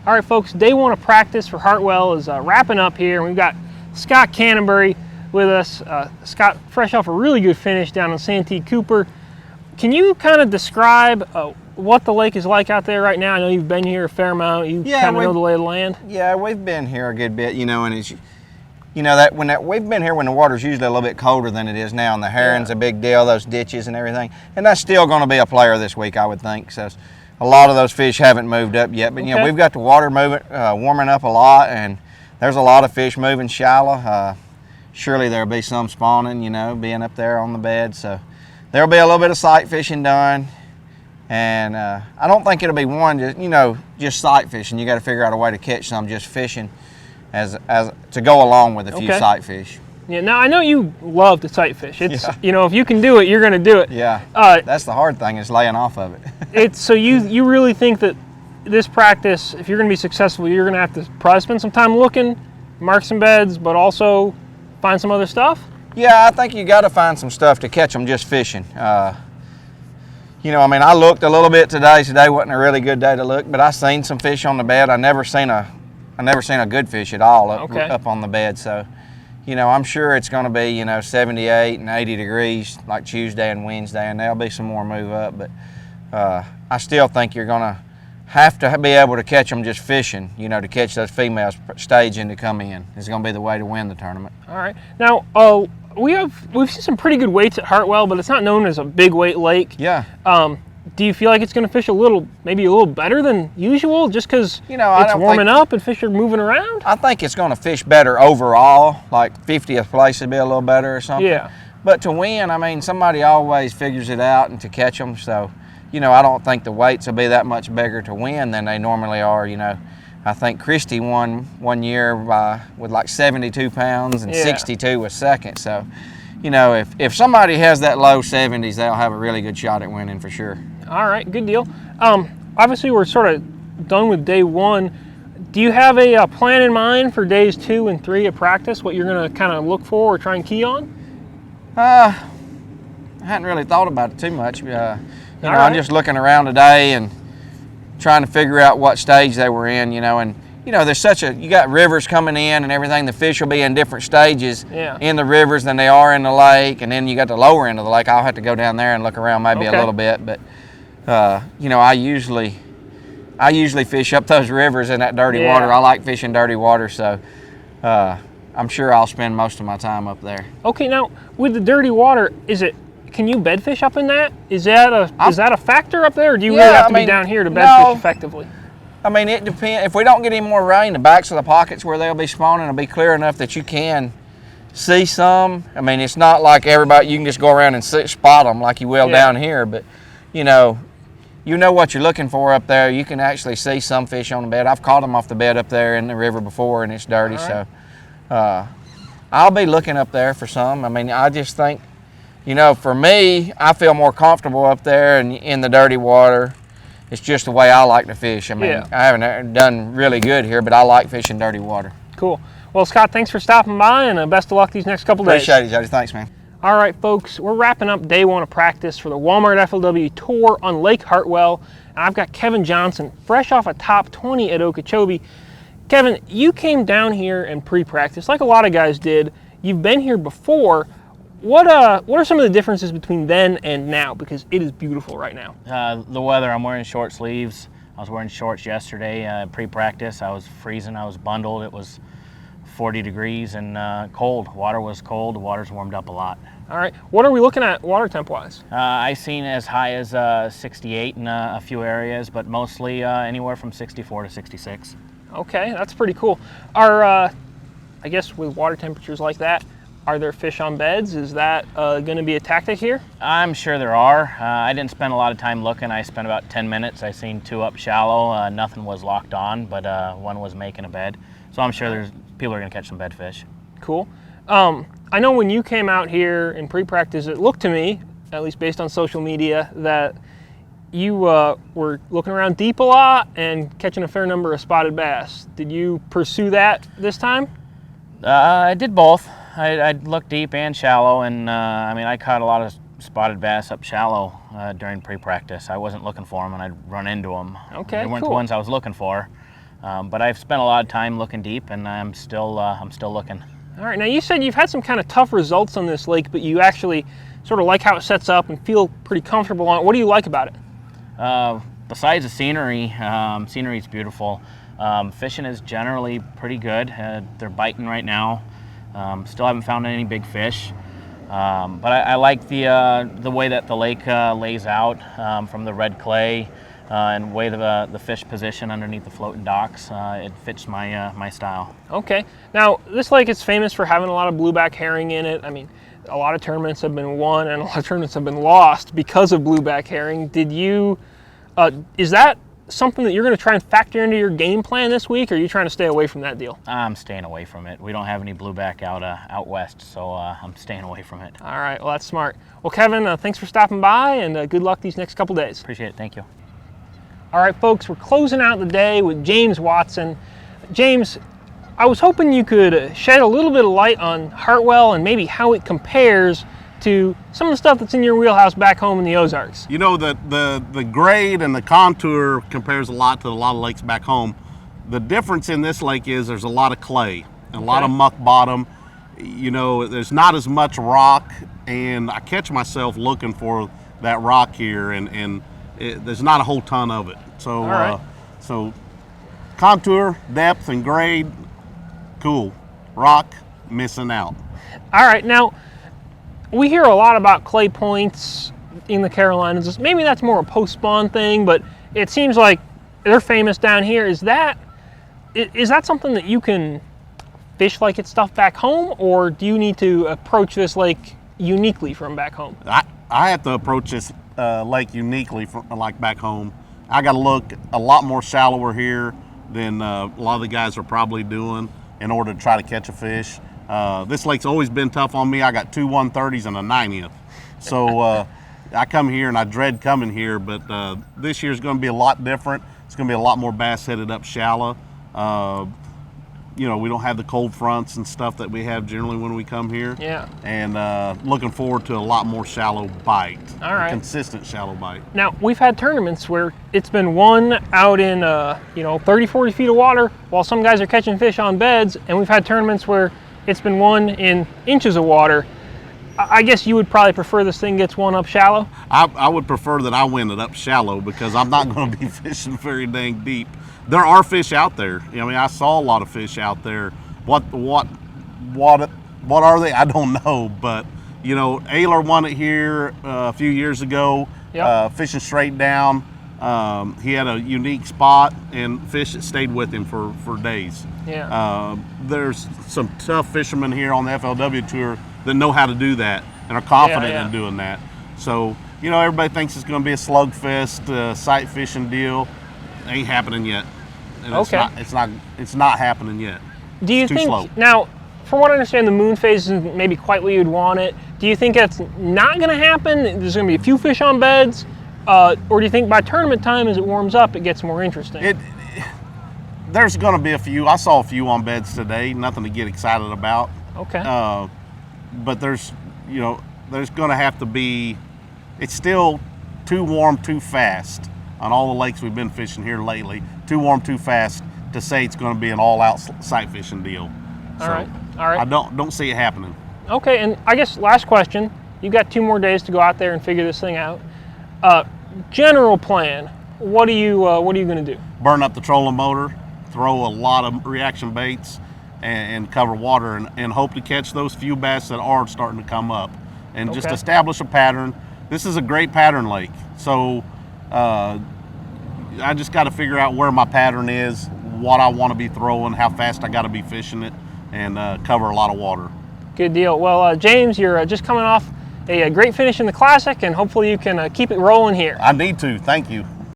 All right, folks, day one of practice for Hartwell is wrapping up here. We've got Scott Canterbury with us. Scott, fresh off a really good finish down in Santee Cooper. Can you kind of describe what the lake is like out there right now? I know you've been here a fair amount. You kind of know the lay of the land. Yeah, we've been here a good bit, and it's, we've been here when the water's usually a little bit colder than it is now, and the herring's a big deal, those ditches and everything. And that's still going to be a player this week, I would think. So a lot of those fish haven't moved up yet, but we've got the water moving, warming up a lot, and there's a lot of fish moving shallow. Surely there'll be some spawning, being up there on the bed. So there'll be a little bit of sight fishing done, and I don't think it'll be just sight fishing. You got to figure out a way to catch some just fishing as to go along with a few sight fish. Yeah, now I know you love to sight fish. It's if you can do it, you're going to do it. Yeah, that's the hard thing, is laying off of it. So you really think that this practice, if you're going to be successful, you're going to have to probably spend some time looking, mark some beds, but also find some other stuff? Yeah, I think you got to find some stuff to catch them just fishing. I looked a little bit today. Today wasn't a really good day to look, but I seen some fish on the bed. I never seen a good fish at all up on the bed. So, I'm sure it's going to be 78 and 80 degrees like Tuesday and Wednesday, and there'll be some more move up. But I still think you're going to have to be able to catch them just fishing. To catch those females staging to come in. It's going to be the way to win the tournament. All right. Now, we've seen some pretty good weights at Hartwell, but it's not known as a big weight lake. Yeah. Do you feel like it's going to fish maybe a little better than usual, just because it's warming up and fish are moving around? I think it's going to fish better overall, like 50th place would be a little better or something. Yeah. But to win, somebody always figures it out, and to catch them. So, I don't think the weights will be that much bigger to win than they normally are. I think Christie won one year with like 72 pounds, and 62 was second. So, if somebody has that low 70s, they'll have a really good shot at winning for sure. All right, good deal. Obviously, we're sort of done with day one. Do you have a plan in mind for days 2 and 3 of practice, what you're going to kind of look for or try and key on? I hadn't really thought about it too much. I'm just looking around today and trying to figure out what stage they were in, and there's you got rivers coming in and everything. The fish will be in different stages in the rivers than they are in the lake, and then you got the lower end of the lake. I'll have to go down there and look around maybe a little bit, but I usually fish up those rivers in that dirty water. I like fishing dirty water, so I'm sure I'll spend most of my time up there. Okay, now with the dirty water, can you bed fish up in that? Is that a factor up there, or do you really have to be down here to bed fish effectively? It depends. If we don't get any more rain, the backs of the pockets where they'll be spawning will be clear enough that you can see some. It's not like everybody, you can just go around and spot them like you will down here, but you know what you're looking for up there. You can actually see some fish on the bed. I've caught them off the bed up there in the river before, and it's dirty. Right. So I'll be looking up there for some. I just think, for me, I feel more comfortable up there and in the dirty water. It's just the way I like to fish. I haven't done really good here, but I like fishing dirty water. Cool. Well, Scott, thanks for stopping by, and best of luck these next couple days. Appreciate it, Jody. Thanks, man. All right, folks, we're wrapping up day one of practice for the Walmart FLW Tour on Lake Hartwell. And I've got Kevin Johnson, fresh off a top 20 at Okeechobee. Kevin, you came down here in pre-practice, like a lot of guys did. You've been here before. What are some of the differences between then and now? Because it is beautiful right now. The weather, I'm wearing short sleeves. I was wearing shorts yesterday pre-practice. I was freezing, I was bundled. It was 40 degrees and cold. Water was cold, the water's warmed up a lot. All right, what are we looking at water temp-wise? I've seen as high as 68 in a few areas, but mostly anywhere from 64 to 66. Okay, that's pretty cool. I guess with water temperatures like that, are there fish on beds? Is that going to be a tactic here? I'm sure there are. I didn't spend a lot of time looking. I spent about 10 minutes. I seen 2 up shallow. Nothing was locked on, but one was making a bed. So I'm sure people are going to catch some bed fish. Cool. I know when you came out here in pre-practice, it looked to me, at least based on social media, that you were looking around deep a lot and catching a fair number of spotted bass. Did you pursue that this time? I did both. I looked deep and shallow, and I caught a lot of spotted bass up shallow during pre-practice. I wasn't looking for them, and I'd run into them. Okay, They weren't cool. the ones I was looking for. But I've spent a lot of time looking deep, and I'm still looking. All right, now you said you've had some kind of tough results on this lake, but you actually sort of like how it sets up and feel pretty comfortable on it. What do you like about it? Besides the scenery, scenery's beautiful. Fishing is generally pretty good. They're biting right now. Still haven't found any big fish. But I like the way that the lake lays out, from the red clay and way the fish position underneath the floating docks. It fits my style. Okay. Now, this lake is famous for having a lot of blueback herring in it. I mean, a lot of tournaments have been won and a lot of tournaments have been lost because of blueback herring. Is that something that you're going to try and factor into your game plan this week, or are you trying to stay away from that deal? I'm staying away from it. We don't have any blueback out west, so I'm staying away from it. All right, well, that's smart. Well, Kevin, thanks for stopping by, and good luck these next couple days. Appreciate it. Thank you. All right, folks, we're closing out the day with James Watson. James, I was hoping you could shed a little bit of light on Hartwell and maybe how it compares to some of the stuff that's in your wheelhouse back home in the Ozarks. You know, the grade and the contour compares a lot to a lot of lakes back home. The difference in this lake is there's a lot of clay and a lot of muck bottom. You know, there's not as much rock, and I catch myself looking for that rock here, and there's not a whole ton of it. So, right. So contour, depth, and grade, cool. Rock, missing out. All right, now, we hear a lot about clay points in the Carolinas. Maybe that's more a post-spawn thing, but it seems like they're famous down here. Is that something that you can fish like it's stuff back home, or do you need to approach this lake uniquely from back home? I have to approach this lake uniquely from like back home. I got to look a lot more shallower here than a lot of the guys are probably doing in order to try to catch a fish. This lake's always been tough on me. I got two 130s and a 90th. So I come here and I dread coming here, but this year's going to be a lot different. It's going to be a lot more bass headed up shallow. You know, we don't have the cold fronts and stuff that we have generally when we come here. Yeah. And looking forward to a lot more shallow bite. All right. Consistent shallow bite. Now, we've had tournaments where it's been won out in, 30, 40 feet of water while some guys are catching fish on beds, and we've had tournaments where it's been won in inches of water. I guess you would probably prefer this thing gets won up shallow? I would prefer that I win it up shallow because I'm not going to be fishing very dang deep. There are fish out there. I mean, I saw a lot of fish out there. What are they? I don't know. But you know, Ayler won it here a few years ago. Yep. Fishing straight down. He had a unique spot and fish that stayed with him for days. Yeah. There's some tough fishermen here on the FLW Tour that know how to do that and are confident in doing that. So, you know, everybody thinks it's going to be a slugfest, sight fishing deal. Ain't happening yet. And Okay. It's not happening yet. Do you It's too think, slow. now, from what I understand, the moon phase isn't maybe quite where you'd want it. Do you think that's not going to happen? There's going to be a few fish on beds? Or do you think by tournament time, as it warms up, it gets more interesting? There's going to be a few. I saw a few on beds today. Nothing to get excited about. Okay. But there's going to have to be. It's still too warm, too fast on all the lakes we've been fishing here lately. Too warm, too fast to say it's going to be an all-out sight fishing deal. All right. I don't see it happening. Okay, and I guess last question. You've got 2 more days to go out there and figure this thing out. General plan. What are you going to do? Burn up the trolling motor, throw a lot of reaction baits, and cover water, and hope to catch those few bass that are starting to come up, and just establish a pattern. This is a great pattern lake, so I just got to figure out where my pattern is, what I want to be throwing, how fast I got to be fishing it, and cover a lot of water. Good deal. Well, James, you're just coming off a great finish in the Classic, and hopefully you can keep it rolling here. I need to. Thank you.